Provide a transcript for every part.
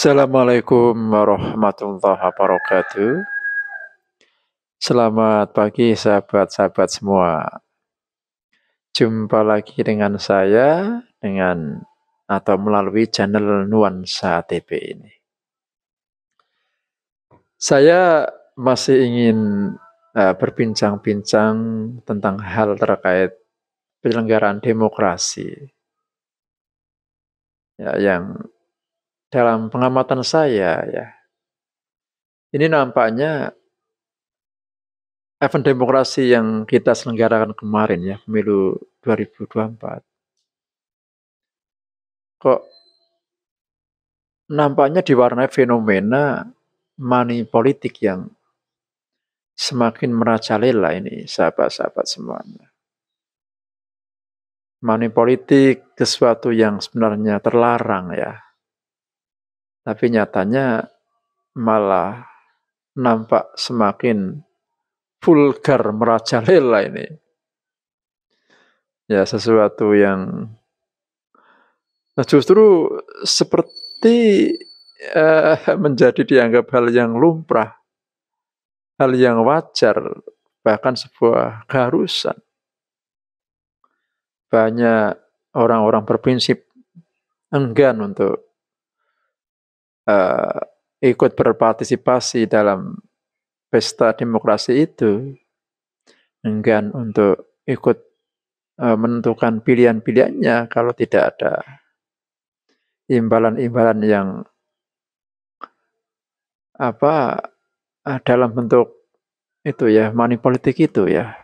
Assalamualaikum warahmatullahi wabarakatuh. Selamat pagi sahabat-sahabat semua. Jumpa lagi dengan saya atau melalui channel Nuansa TV ini. Saya masih ingin berbincang-bincang tentang hal terkait penyelenggaraan demokrasi. Ya, yang dalam pengamatan saya ya, ini nampaknya event demokrasi yang kita selenggarakan kemarin ya, pemilu 2024. Kok nampaknya diwarnai fenomena money politik yang semakin merajalela ini, sahabat-sahabat semuanya. Money politik sesuatu yang sebenarnya terlarang ya. Tapi nyatanya malah nampak semakin vulgar merajalela ini. Ya, sesuatu yang justru seperti menjadi dianggap hal yang lumrah, hal yang wajar, bahkan sebuah keharusan. Banyak orang-orang berprinsip enggan untuk ikut berpartisipasi dalam pesta demokrasi itu, enggan untuk ikut menentukan pilihan-pilihannya kalau tidak ada imbalan-imbalan yang dalam bentuk itu ya, money politik itu ya.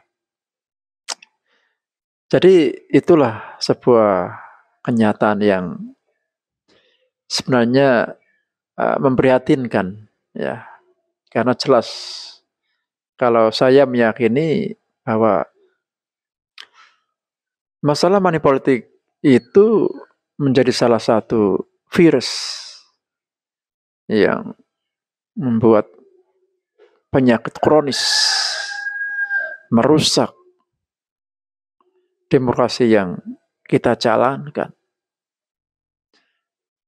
Jadi itulah sebuah kenyataan yang sebenarnya memprihatinkan ya, karena jelas kalau saya meyakini bahwa masalah money politik itu menjadi salah satu virus yang membuat penyakit kronis, merusak demokrasi yang kita jalankan.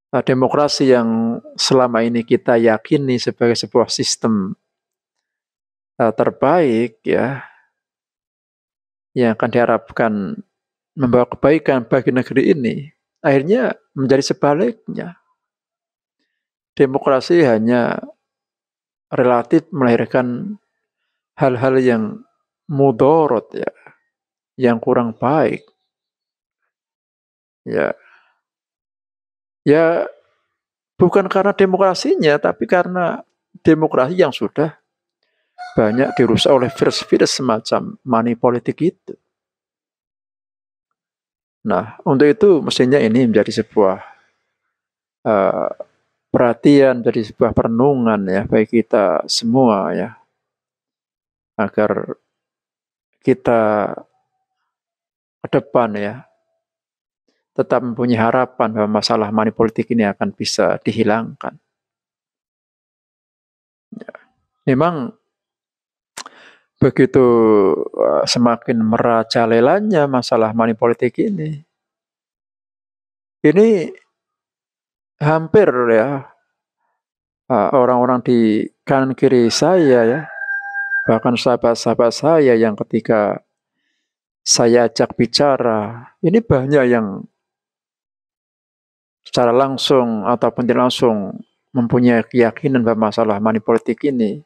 Demokrasi yang selama ini kita yakini sebagai sebuah sistem terbaik ya, yang akan diharapkan membawa kebaikan bagi negeri ini, akhirnya menjadi sebaliknya. Demokrasi hanya relatif melahirkan hal-hal yang mudorot ya, yang kurang baik. Ya bukan karena demokrasinya, tapi karena demokrasi yang sudah banyak dirusak oleh virus-virus semacam money politik itu. Nah, untuk itu mestinya ini menjadi sebuah perhatian, jadi sebuah perenungan ya bagi kita semua ya, agar kita ke depan ya tetap mempunyai harapan bahwa masalah money politik ini akan bisa dihilangkan. Ya. Memang begitu semakin merajalelanya masalah money politik ini hampir ya orang-orang di kanan kiri saya ya, bahkan sahabat-sahabat saya yang ketika saya ajak bicara, ini banyak yang secara langsung ataupun tidak langsung mempunyai keyakinan bahwa masalah money politik ini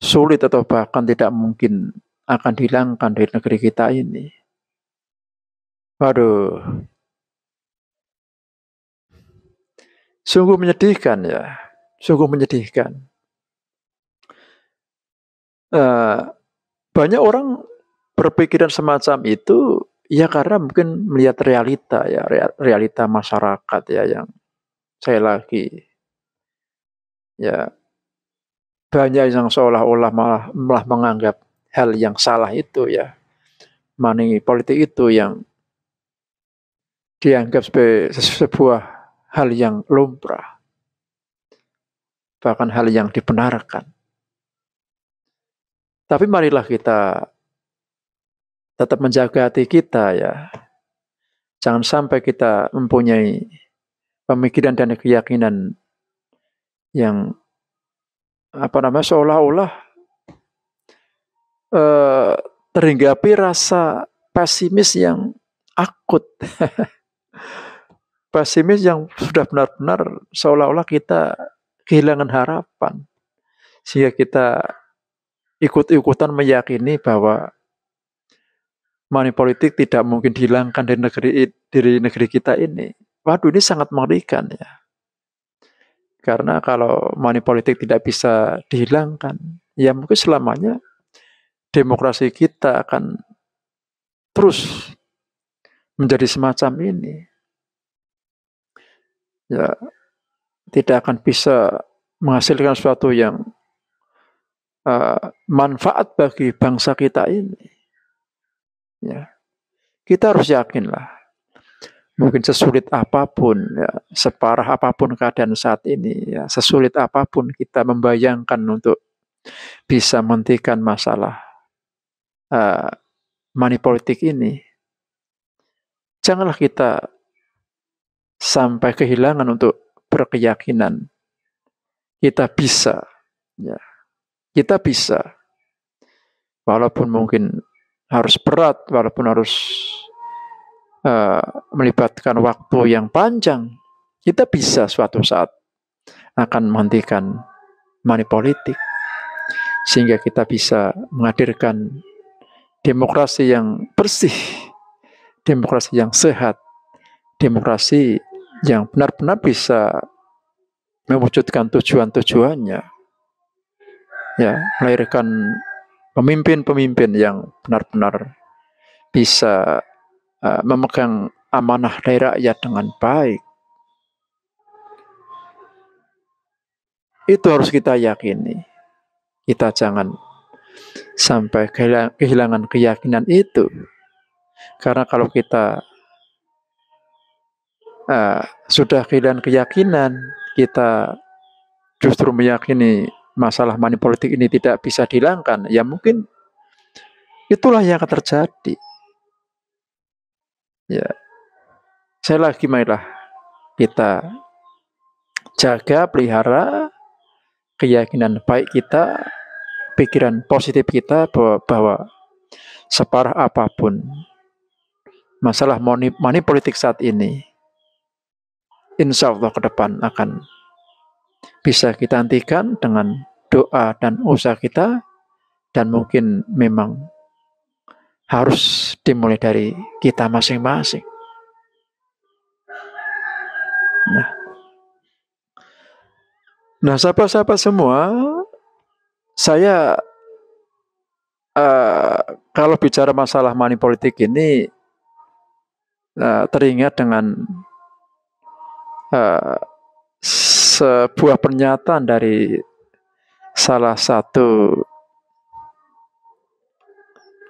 sulit atau bahkan tidak mungkin akan dihilangkan dari negeri kita ini. Waduh, sungguh menyedihkan ya, sungguh menyedihkan. Banyak orang berpikiran semacam itu ya karena mungkin melihat realita ya, realita masyarakat ya, yang saya lagi ya banyak yang seolah-olah malah menganggap hal yang salah itu ya, money politik itu yang dianggap sebagai sebuah hal yang lumrah, bahkan hal yang dibenarkan. Tapi marilah kita tetap menjaga hati kita ya. Jangan sampai kita mempunyai pemikiran dan keyakinan yang seolah-olah terhinggapi rasa pesimis yang akut. Pesimis yang sudah benar-benar seolah-olah kita kehilangan harapan. Sehingga kita ikut-ikutan meyakini bahwa money politik tidak mungkin dihilangkan dari negeri kita ini. Waduh, ini sangat mengerikan ya. Karena kalau money politik tidak bisa dihilangkan, ya mungkin selamanya demokrasi kita akan terus menjadi semacam ini. Ya, tidak akan bisa menghasilkan sesuatu yang manfaat bagi bangsa kita ini. Ya, kita harus yakinlah. Mungkin sesulit apapun, ya, separah apapun keadaan saat ini, ya, sesulit apapun kita membayangkan untuk bisa menghentikan masalah money politik ini, janganlah kita sampai kehilangan untuk berkeyakinan kita bisa, ya, kita bisa, walaupun mungkin harus berat, walaupun harus melibatkan waktu yang panjang, kita bisa suatu saat akan menghentikan money politik, sehingga kita bisa menghadirkan demokrasi yang bersih, demokrasi yang sehat, demokrasi yang benar-benar bisa mewujudkan tujuan-tujuannya, ya, melahirkan pemimpin-pemimpin yang benar-benar bisa memegang amanah dari rakyat dengan baik. Itu harus kita yakini. Kita jangan sampai kehilangan keyakinan itu. Karena kalau kita sudah kehilangan keyakinan, kita justru meyakini masalah money politik ini tidak bisa dihilangkan, ya mungkin itulah yang akan terjadi. Ya, saya lagi marilah kita jaga, pelihara keyakinan baik kita, pikiran positif kita bahwa separah apapun masalah money politik saat ini, insya Allah ke depan akan bisa kita hentikan dengan doa dan usaha kita, dan mungkin memang harus dimulai dari kita masing-masing. Nah, sahabat-sahabat semua, saya kalau bicara masalah money politik ini teringat dengan sebuah pernyataan dari salah satu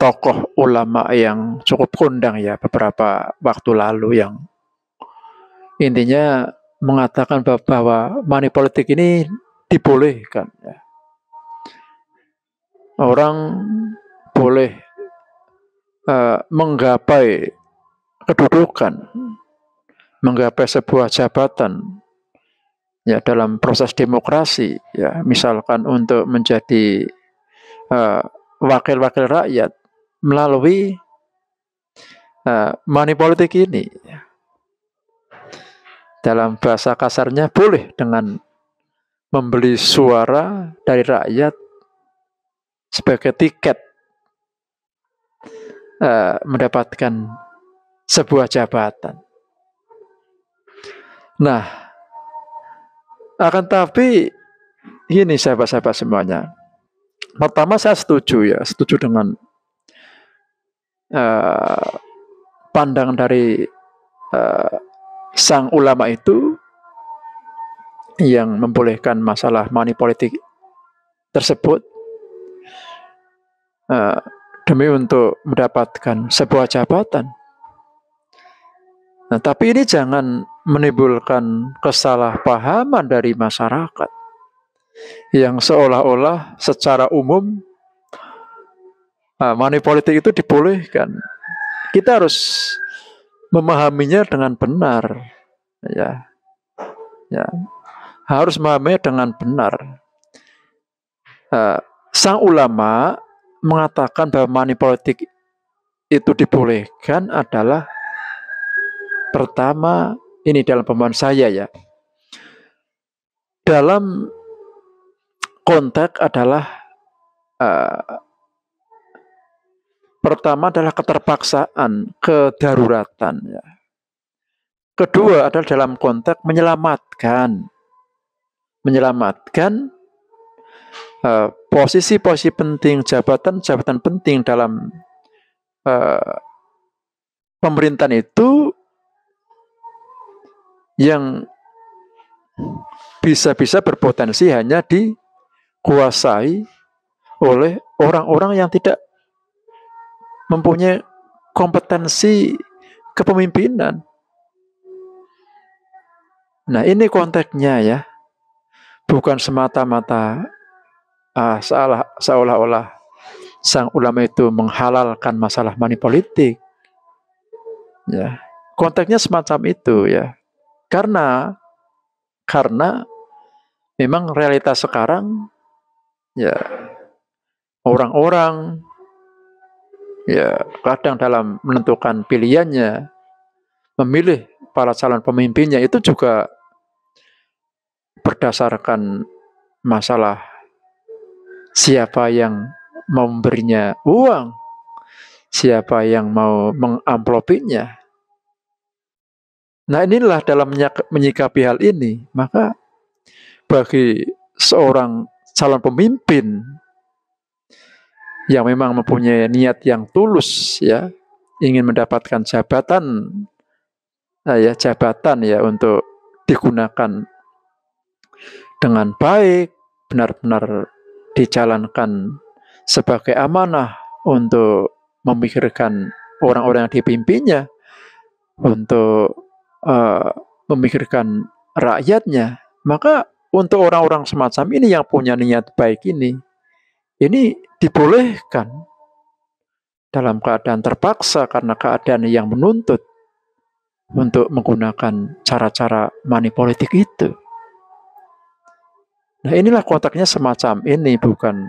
tokoh ulama yang cukup kondang ya beberapa waktu lalu, yang intinya mengatakan bahwa money politik ini dibolehkan. Ya. Orang boleh menggapai kedudukan, menggapai sebuah jabatan ya dalam proses demokrasi, ya misalkan untuk menjadi wakil-wakil rakyat melalui money politik ini. Dalam bahasa kasarnya boleh dengan membeli suara dari rakyat sebagai tiket mendapatkan sebuah jabatan. Nah, akan tapi ini sahabat-sahabat semuanya. Pertama saya setuju dengan pandangan dari sang ulama itu yang membolehkan masalah money politik tersebut demi untuk mendapatkan sebuah jabatan. Nah, tapi ini jangan menimbulkan kesalahpahaman dari masyarakat yang seolah-olah secara umum money politik itu dibolehkan. Kita harus memahaminya dengan benar, ya. Ya, harus memahami dengan benar. Sang ulama mengatakan bahwa money politik itu dibolehkan adalah pertama, ini dalam pemahaman saya ya, dalam konteks adalah pertama adalah keterpaksaan, kedaruratan ya. Kedua adalah dalam konteks menyelamatkan posisi-posisi penting, jabatan-jabatan penting dalam pemerintahan itu yang bisa-bisa berpotensi hanya dikuasai oleh orang-orang yang tidak mempunyai kompetensi kepemimpinan. Nah, ini konteksnya ya. Bukan semata-mata seolah-olah sang ulama itu menghalalkan masalah money politik. Ya, konteksnya semacam itu ya. Karena memang realitas sekarang ya, orang-orang ya kadang dalam menentukan pilihannya, memilih para calon pemimpinnya itu juga berdasarkan masalah siapa yang mau memberinya uang, siapa yang mau mengamplopinya. Nah, inilah dalam menyikapi hal ini, maka bagi seorang calon pemimpin yang memang mempunyai niat yang tulus ya, ingin mendapatkan jabatan untuk digunakan dengan baik, benar-benar dijalankan sebagai amanah untuk memikirkan orang-orang yang dipimpinnya, untuk memikirkan rakyatnya, maka untuk orang-orang semacam ini yang punya niat baik ini dibolehkan dalam keadaan terpaksa karena keadaan yang menuntut untuk menggunakan cara-cara money politik itu. Nah, inilah konteksnya semacam ini, bukan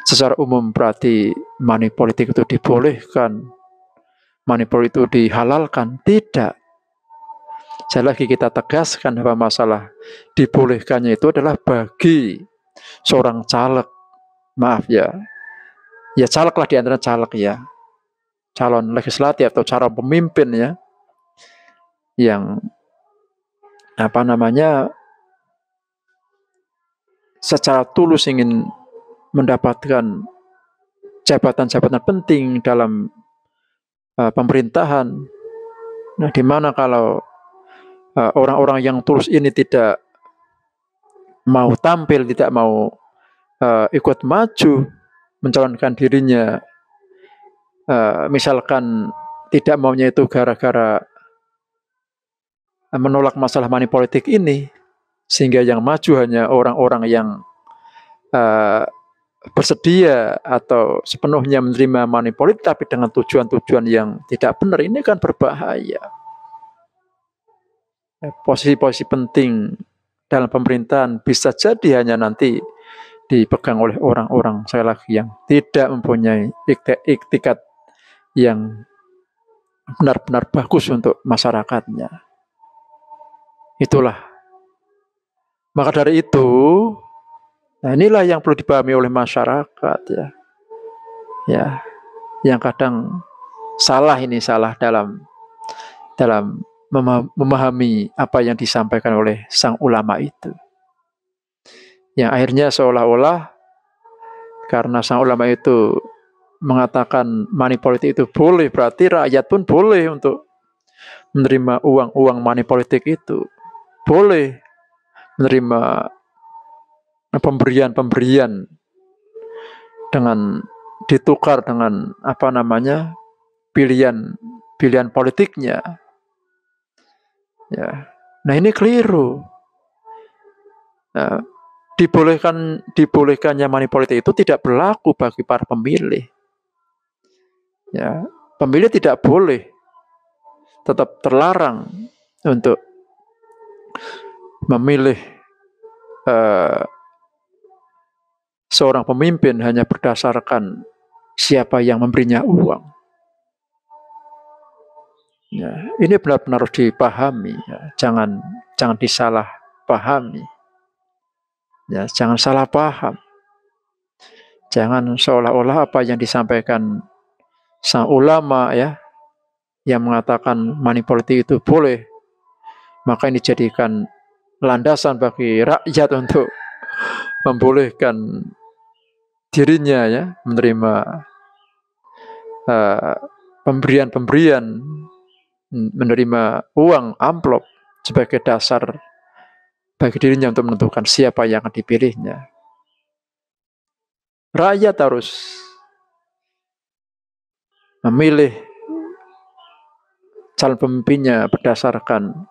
secara umum berarti money politik itu dibolehkan, money politik itu dihalalkan. Tidak. Sekali lagi kita tegaskan bahwa masalah dibolehkannya itu adalah bagi seorang caleg, maaf ya caleg lah, di antara caleg ya, calon legislatif atau calon pemimpin ya, yang secara tulus ingin mendapatkan jabatan-jabatan penting dalam pemerintahan. Nah, di mana kalau orang-orang yang tulus ini tidak mau tampil, tidak mau ikut maju mencalonkan dirinya, misalkan tidak maunya itu gara-gara menolak masalah money politik ini, sehingga yang maju hanya orang-orang yang bersedia atau sepenuhnya menerima money politik tapi dengan tujuan-tujuan yang tidak benar, ini kan berbahaya. Posisi-posisi penting dalam pemerintahan bisa jadi hanya nanti dipegang oleh orang-orang, saya lagi, yang tidak mempunyai iktikat yang benar-benar bagus untuk masyarakatnya. Itulah. Maka dari itu, nah inilah yang perlu dipahami oleh masyarakat ya. Ya, yang kadang salah dalam memahami apa yang disampaikan oleh sang ulama itu. Yang akhirnya seolah-olah karena sang ulama itu mengatakan money politik itu boleh, berarti rakyat pun boleh untuk menerima uang money politik itu. Boleh menerima pemberian dengan ditukar dengan pilihan politiknya. Ya. Nah, ini keliru. Nah, dibolehkannya money politik itu tidak berlaku bagi para pemilih. Ya, pemilih tidak boleh, tetap terlarang untuk memilih seorang pemimpin hanya berdasarkan siapa yang memberinya uang. Ya, ini benar-benar harus dipahami. Ya. Jangan disalahpahami. Ya, jangan salah paham. Jangan seolah-olah apa yang disampaikan sang ulama ya, yang mengatakan money politik itu boleh, maka ini dijadikan landasan bagi rakyat untuk membolehkan dirinya ya menerima pemberian-pemberian, menerima uang amplop sebagai dasar bagi dirinya untuk menentukan siapa yang akan dipilihnya. Rakyat harus memilih calon pemimpinnya berdasarkan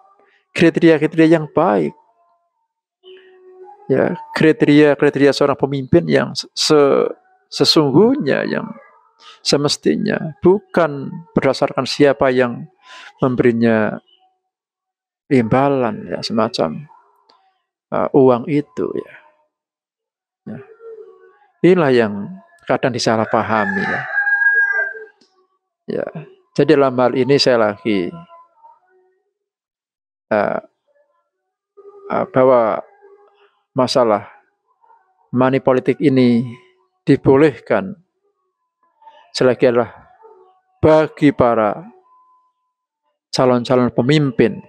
kriteria-kriteria yang baik. Ya, kriteria seorang pemimpin yang sesungguhnya, yang semestinya, bukan berdasarkan siapa yang memberinya imbalan ya, semacam uang itu ya. Ya. Inilah yang kadang disalahpahami ya. Ya, jadi dalam hal ini saya lagi bahwa masalah money politik ini dibolehkan selagi adalah bagi para calon-calon pemimpin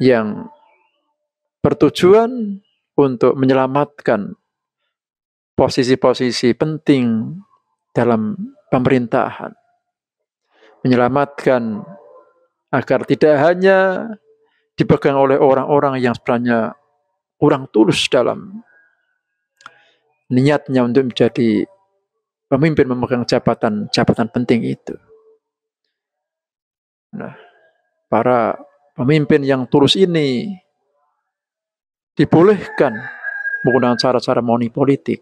yang bertujuan untuk menyelamatkan posisi-posisi penting dalam pemerintahan, menyelamatkan agar tidak hanya dipegang oleh orang-orang yang sebenarnya kurang tulus dalam niatnya untuk menjadi pemimpin, memegang jabatan penting itu. Nah, para pemimpin yang tulus ini dibolehkan menggunakan cara-cara money politik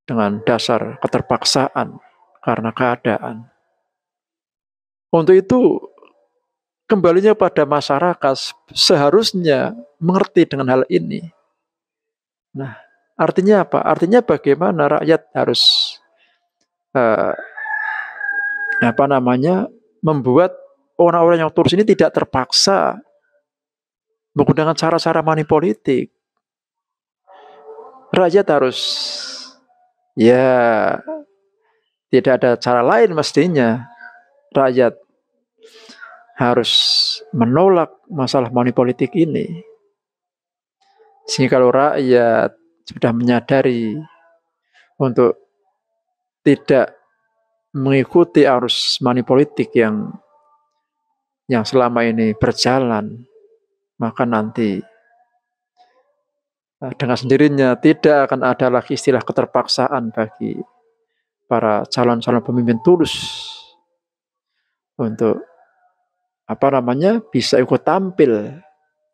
dengan dasar keterpaksaan karena keadaan. Untuk itu, kembalinya pada masyarakat seharusnya mengerti dengan hal ini. Nah, artinya apa? Artinya bagaimana rakyat harus membuat orang-orang yang tulus ini tidak terpaksa menggunakan cara-cara money politik. Rakyat harus ya tidak ada cara lain mestinya. Rakyat harus menolak masalah money politik ini. Sehingga kalau rakyat sudah menyadari untuk tidak mengikuti arus money politik yang selama ini berjalan, maka nanti dengan sendirinya tidak akan ada lagi istilah keterpaksaan bagi para calon-calon pemimpin tulus untuk bisa ikut tampil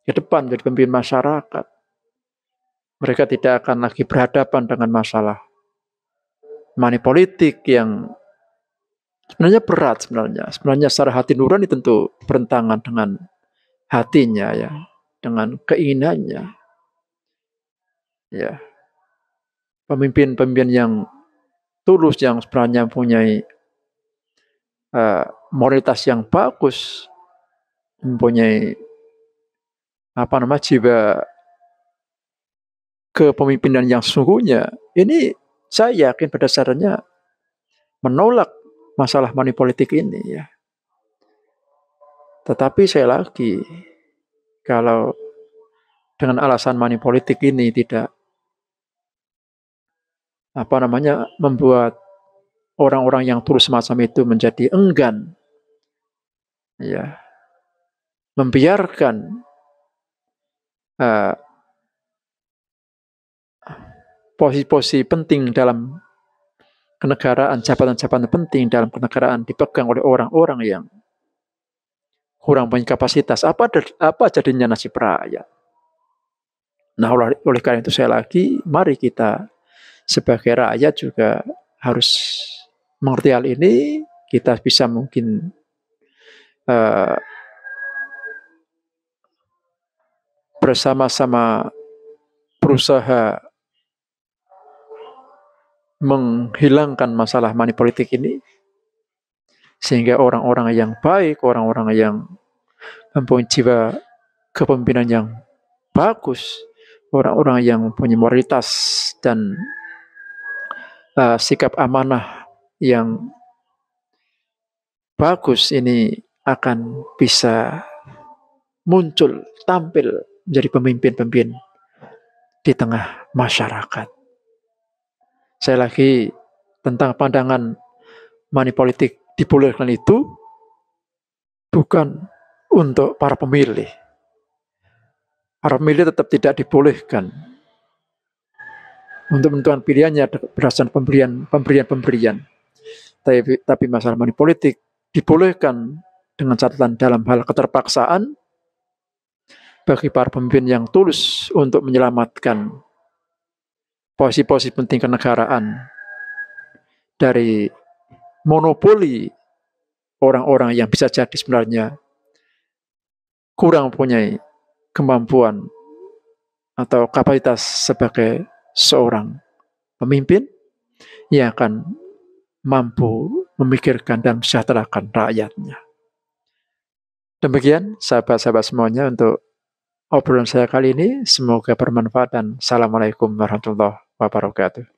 ke depan menjadi pemimpin masyarakat. Mereka tidak akan lagi berhadapan dengan masalah money politik yang sebenarnya berat sebenarnya. Sebenarnya secara hati nurani tentu bertentangan dengan hatinya ya, dengan keinginannya. Ya. Pemimpin-pemimpin yang tulus, yang sebenarnya mempunyai moralitas yang bagus, mempunyai jiwa kepemimpinan yang sesungguhnya, ini saya yakin pada dasarnya menolak masalah money politik ini ya. Tetapi saya lagi, kalau dengan alasan money politik ini tidak membuat orang-orang yang tulus semacam itu menjadi enggan ya, membiarkan posisi-posisi penting dalam kenegaraan, jabatan-jabatan penting dalam kenegaraan dipegang oleh orang-orang yang kurang punya kapasitas. Apa jadinya nasib rakyat? Nah, oleh karena itu mari kita sebagai rakyat juga harus mengerti hal ini. Kita bisa mungkin bersama-sama berusaha menghilangkan masalah money politik ini, sehingga orang-orang yang baik, orang-orang yang mempunyai jiwa kepemimpinan yang bagus, orang-orang yang mempunyai moralitas dan sikap amanah yang bagus ini akan bisa muncul, tampil menjadi pemimpin-pemimpin di tengah masyarakat. Saya lagi tentang pandangan money politik dibolehkan itu bukan untuk para pemilih. Para pemilih tetap tidak dibolehkan untuk menentukan pilihannya berdasarkan pemberian. Tapi masalah money politik dibolehkan dengan catatan dalam hal keterpaksaan bagi para pemimpin yang tulus untuk menyelamatkan posisi-posisi penting kenegaraan dari monopoli orang-orang yang bisa jadi sebenarnya kurang mempunyai kemampuan atau kapasitas sebagai seorang pemimpin yang akan mampu memikirkan dan mensejahterakan rakyatnya. Demikian sahabat-sahabat semuanya untuk obrolan saya kali ini. Semoga bermanfaat dan Assalamualaikum warahmatullahi wabarakatuh.